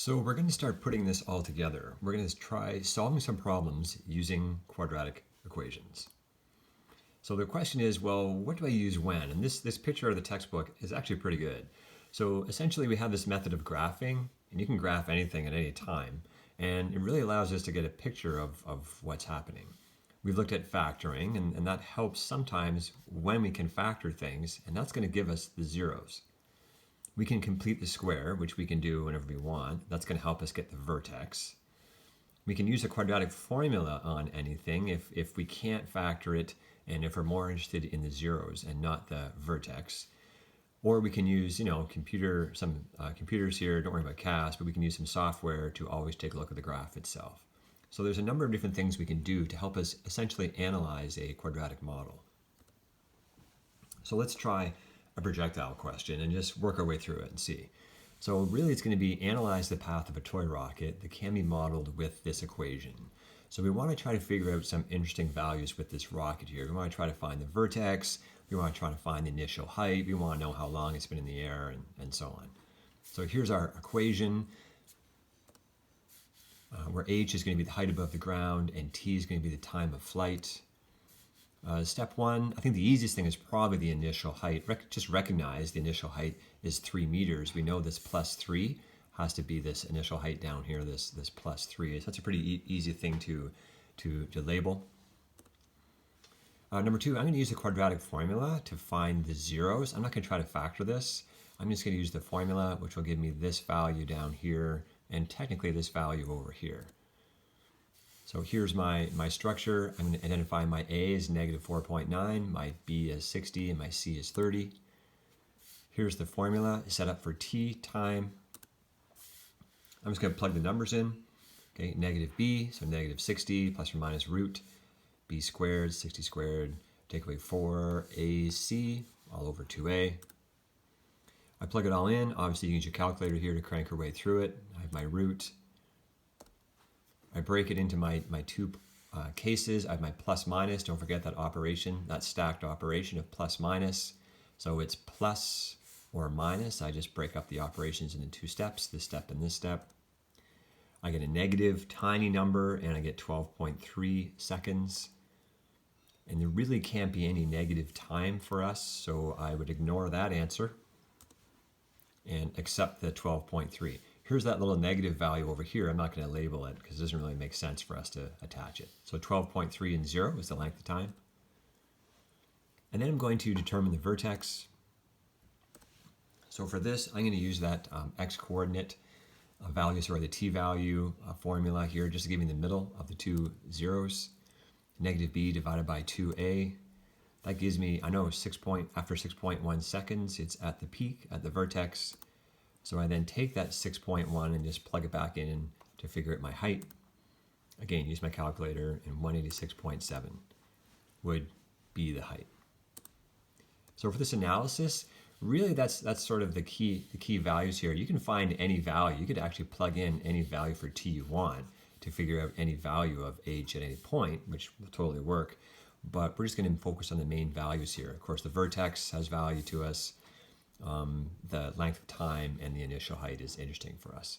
So we're going to start putting this all together. We're going to try solving some problems using quadratic equations. So the question is, well, what do I use when? And this picture of the textbook is actually pretty good. So essentially we have this method of graphing, and you can graph anything at any time. And it really allows us to get a picture of what's happening. We've looked at factoring, and that helps sometimes when we can factor things, and that's going to give us the zeros. We can complete the square, which we can do whenever we want. That's going to help us get the vertex. We can use a quadratic formula on anything if we can't factor it and if we're more interested in the zeros and not the vertex. Or we can use, computers here, don't worry about CAS, but we can use some software to always take a look at the graph itself. So there's a number of different things we can do to help us essentially analyze a quadratic model. So let's try a projectile question and just work our way through it and see. So really it's going to be analyze the path of a toy rocket that can be modeled with this equation. So we want to try to figure out some interesting values with this rocket here. We want to try to find the vertex, we want to try to find the initial height, we want to know how long it's been in the air, and so on. So here's our equation, where h is going to be the height above the ground and t is going to be the time of flight. Step one, I think the easiest thing is probably the initial height. Just recognize the initial height is 3 meters. We know this plus 3 has to be this initial height down here, this plus 3. So that's a pretty easy thing to label. Number two, I'm going to use the quadratic formula to find the zeros. I'm not going to try to factor this. I'm just going to use the formula, which will give me this value down here and technically this value over here. So here's my structure. I'm going to identify my A as negative 4.9, my B as 60, and my C is 30. Here's the formula set up for T time. I'm just going to plug the numbers in. Okay, negative B, so negative 60 plus or minus root B squared, 60 squared, take away 4 AC all over 2A. I plug it all in. Obviously you can use your calculator here to crank your way through it. I have my root. I break it into my two cases. I have my plus minus. Don't forget that operation, that stacked operation of plus minus. So it's plus or minus. I just break up the operations into two steps, this step and this step. I get a negative tiny number and I get 12.3 seconds. And there really can't be any negative time for us, so I would ignore that answer and accept the 12.3. Here's that little negative value over here. I'm not going to label it because it doesn't really make sense for us to attach it. So 12.3 and 0 is the length of time. And then I'm going to determine the vertex. So for this, I'm going to use that x-coordinate value, the t-value formula here, just to give me the middle of the two zeros. Negative b divided by 2a. That gives me, I know after 6.1 seconds, it's at the peak, at the vertex. So I then take that 6.1 and just plug it back in to figure out my height. Again, use my calculator, and 186.7 would be the height. So for this analysis, really that's sort of the key values here. You can find any value. You could actually plug in any value for t you want to figure out any value of h at any point, which will totally work. But we're just going to focus on the main values here. Of course, the vertex has value to us. The length of time and the initial height is interesting for us.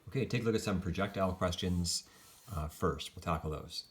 Okay, take a look at some projectile questions first. We'll tackle those.